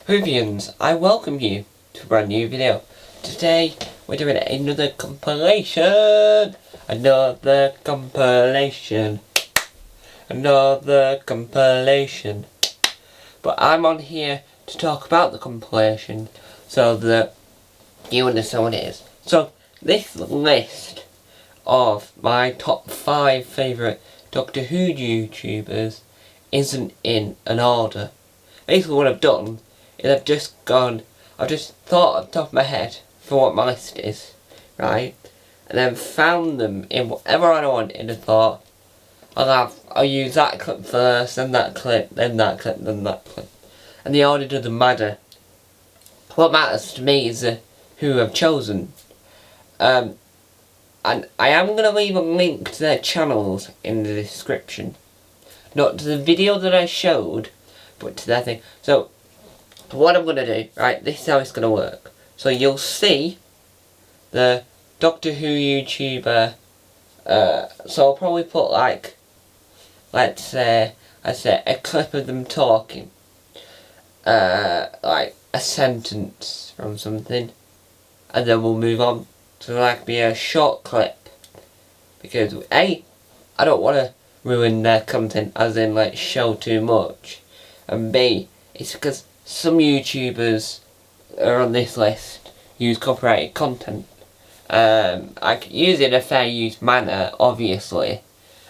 Whovians, I welcome you to a brand new video. Today we're doing another compilation. Another compilation. But I'm on here to talk about the compilation so that you understand what it is. So this list of my top 5 favourite Doctor Who YouTubers isn't in an order. Basically what I've done is I've just thought off the top of my head for what my list is, right? And then found them in whatever I want and thought, I'll use that clip first, then that clip, then that clip, then that clip. And the order doesn't matter. What matters to me is who I've chosen. And I am going to leave a link to their channels in the description. Not to the video that I showed, but to their thing. So, what I'm going to do, right, this is how it's going to work. So you'll see the Doctor Who YouTuber, so I'll probably put like, let's say a clip of them talking. Like a sentence from something. And then we'll move on to like be a short clip. Because A, I don't want to ruin their content as in like show too much. And B, it's because some YouTubers are on this list use copyrighted content. I can use it in a fair use manner, obviously,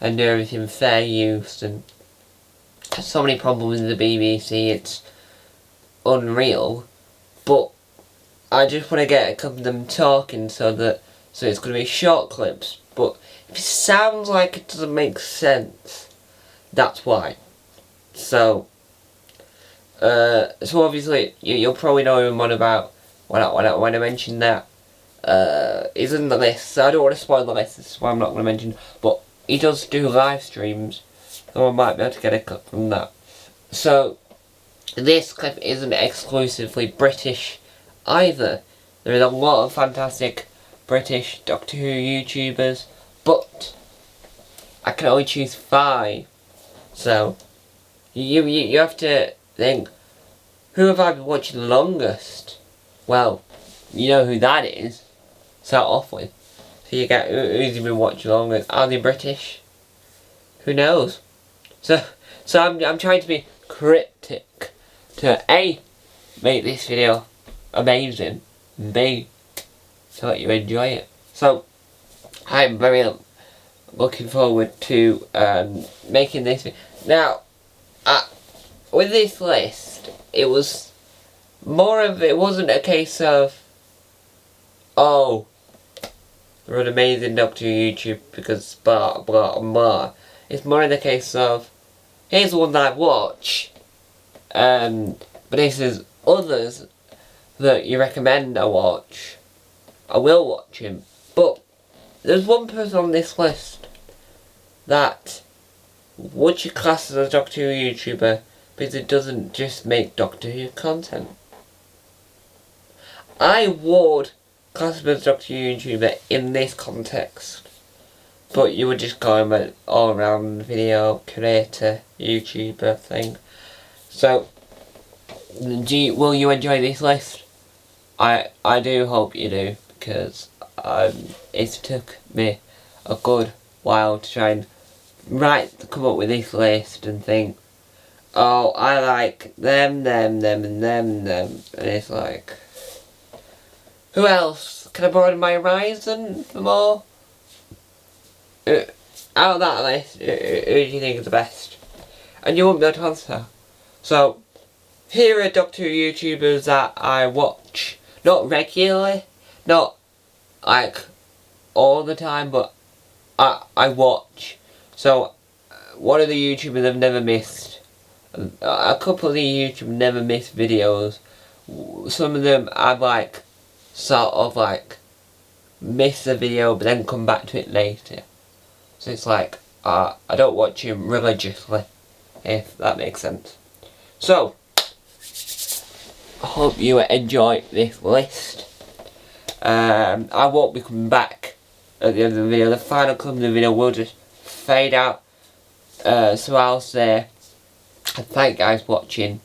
and do everything fair use, and so many problems with the BBC, it's unreal. But I just want to get a couple of them talking so it's going to be short clips. But if it sounds like it doesn't make sense, that's why. So obviously you'll probably know him on about when I mentioned that he's in the list. So I don't want to spoil the list. This is why I'm not going to mention. But he does do live streams, so I might be able to get a clip from that. So this clip isn't exclusively British either. There is a lot of fantastic British Doctor Who YouTubers, but I can only choose 5. So you have to think, who have I been watching the longest? Well, you know who that is. Start off with. So you get who's been watching the longest. Are they British? Who knows? So I'm trying to be cryptic to A, make this video amazing, and B, to let you enjoy it. So I'm very looking forward to making this video. Now, with this list, it wasn't a case of, oh, they're an amazing Doctor Who YouTube because blah blah blah. It's more in the case of, here's the one that I watch, but this is others that you recommend I watch. I will watch him, but there's one person on this list that would you class as a Doctor Who YouTuber because it doesn't just make Doctor Who content. I would class him as a Doctor Who YouTuber in this context, but you would just call him an all-round video creator YouTuber thing. So, will you enjoy this list? I do hope you do, because it took me a good while to try and come up with this list and think, oh, I like them, and them, and it's like, who else? Can I broaden my horizon for more? Out of that list, who do you think is the best? And you won't be able to answer. So, here are Doctor Who YouTubers that I watch. Not regularly, not like all the time, but I watch. So, one of the YouTubers I've never missed. A couple of the YouTubers never miss videos. Some of them I've like, sort of like, miss the video but then come back to it later. So it's like, I don't watch him religiously, if that makes sense. So, I hope you enjoy this list. I won't be coming back at the end of the video. The final clip of the video will just fade out. So I'll say, thank you guys for watching.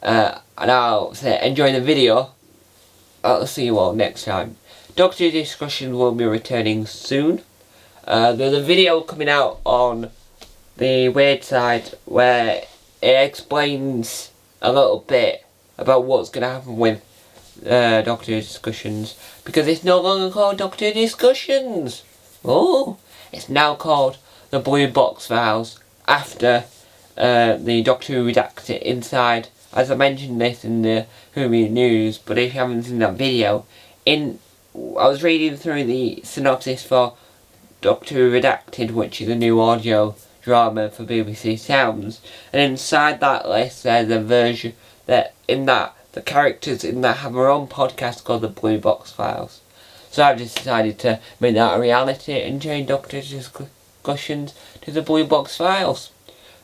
And I'll say enjoy the video. I'll see you all next time. Doctor Discussion will be returning soon. There's a video coming out on the website where it explains a little bit about what's going to happen with Doctor Discussions, because it's no longer called Doctor Discussions. Oh, it's now called the Blue Box Files after the Doctor Who Redacted inside. As I mentioned this in the Who News, but if you haven't seen that video, I was reading through the synopsis for Doctor Who Redacted, which is a new audio drama for BBC Sounds, and inside that list there's a version that the characters in that have their own podcast called the Blue Box Files. So I've just decided to make that a reality and change Doctor Discussions to the Blue Box Files.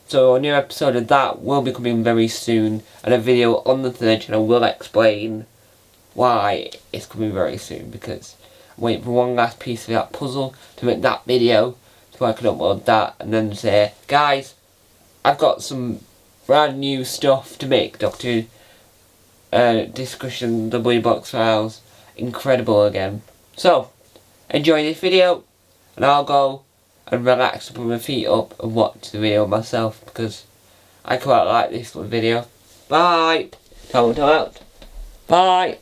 So a new episode of that will be coming very soon, and a video on the third channel will explain why it's coming very soon, because I'm waiting for one last piece of that puzzle to make that video so I can upload that and then say, guys, I've got some brand new stuff to make Doctor Discussion, the Blue Box Files incredible again. So, enjoy this video, and I'll go and relax and put my feet up and watch the video myself, because I quite like this little video. Bye! Time out. Bye!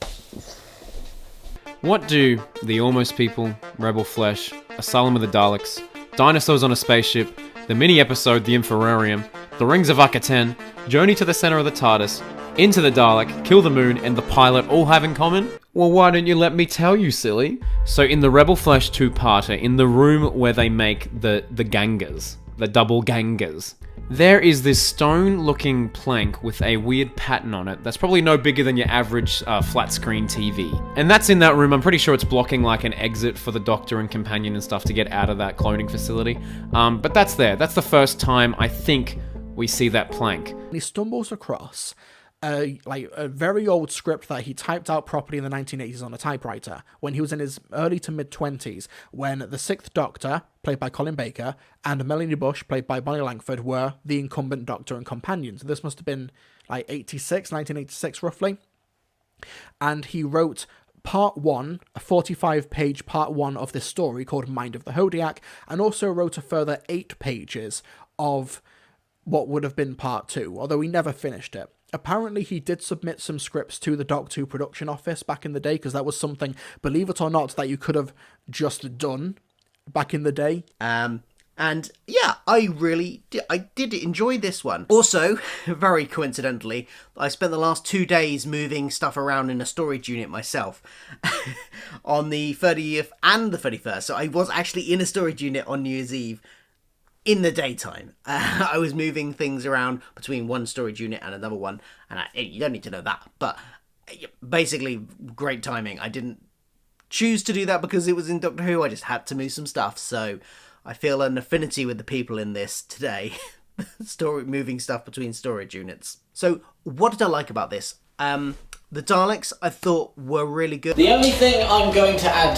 What do the Almost People, Rebel Flesh, Asylum of the Daleks, Dinosaurs on a Spaceship, the mini-episode The Infrarium, The Rings of Akaten, Journey to the Center of the TARDIS, Into the Dalek, Kill the Moon, and The Pilot all have in common? Well, why don't you let me tell you, silly? So in the Rebel Flesh two-parter, in the room where they make the Gangas, the double Gangas, there is this stone-looking plank with a weird pattern on it that's probably no bigger than your average flat-screen TV. And that's in that room. I'm pretty sure it's blocking like an exit for the Doctor and Companion and stuff to get out of that cloning facility. But that's there. That's the first time I think we see that plank. He stumbles across a very old script that he typed out properly in the 1980s on a typewriter when he was in his early to mid-20s, when the Sixth Doctor, played by Colin Baker, and Melanie Bush, played by Bonnie Langford, were the incumbent Doctor and Companion. So this must have been like 1986 roughly. And he wrote part one, a 45-page part one of this story called Mind of the Hodiak, and also wrote a further 8 pages of what would have been part 2, although he never finished it. Apparently he did submit some scripts to the Doctor Who production office back in the day, because that was something, believe it or not, that you could have just done back in the day. And yeah, I did enjoy this one. Also, very coincidentally, I spent the last 2 days moving stuff around in a storage unit myself on the 30th and the 31st. So I was actually in a storage unit on New Year's Eve in the daytime. I was moving things around between one storage unit and another one, and you don't need to know that, but basically great timing. I didn't choose to do that because it was in Doctor Who. I just had to move some stuff, so I feel an affinity with the people in this today. Moving stuff between storage units. So what did I like about this? The Daleks I thought were really good. The only thing I'm going to add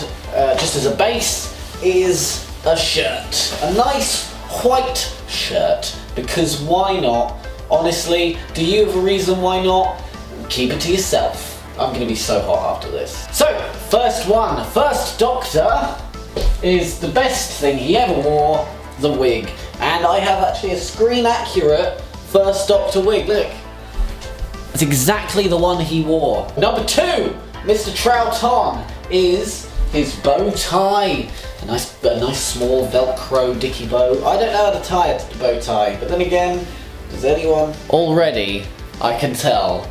just as a base is a shirt. A nice white shirt, because why not? Honestly, do you have a reason why not? Keep it to yourself. I'm going to be so hot after this. So, first Doctor is the best thing he ever wore, the wig. And I have actually a screen accurate First Doctor wig, look. It's exactly the one he wore. Number 2, Mr. Troughton, is his bow tie. A nice small Velcro dicky bow. I don't know how to tie a bow tie, but then again, does anyone? Already, I can tell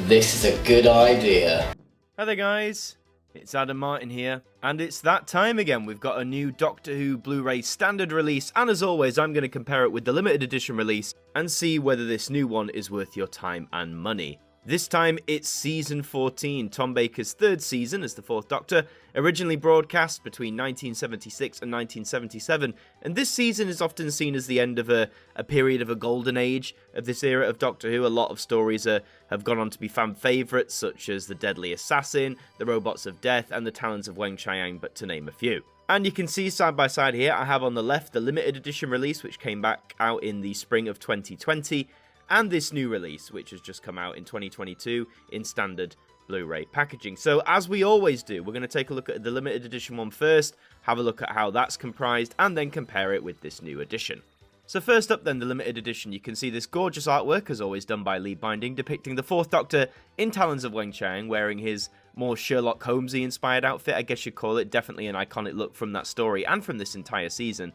this is a good idea. Hi there guys, it's Adam Martin here, and it's that time again. We've got a new Doctor Who Blu-ray standard release, and as always I'm going to compare it with the limited edition release and see whether this new one is worth your time and money. This time it's season 14, Tom Baker's 3rd season as the 4th Doctor, originally broadcast between 1976 and 1977, and this season is often seen as the end of a period of a golden age of this era of Doctor Who. A lot of stories have gone on to be fan favourites, such as The Deadly Assassin, The Robots of Death, and The Talons of Weng Chiang, but to name a few. And you can see side by side here, I have on the left the limited edition release, which came back out in the spring of 2020, and this new release, which has just come out in 2022 in standard Blu-ray packaging. So as we always do, we're going to take a look at the limited edition one first, have a look at how that's comprised, and then compare it with this new edition. So first up then, the limited edition, you can see this gorgeous artwork, as always done by Lee Binding, depicting the 4th Doctor in Talons of Weng-Chiang, wearing his more Sherlock Holmesy inspired outfit, I guess you'd call it. Definitely an iconic look from that story and from this entire season.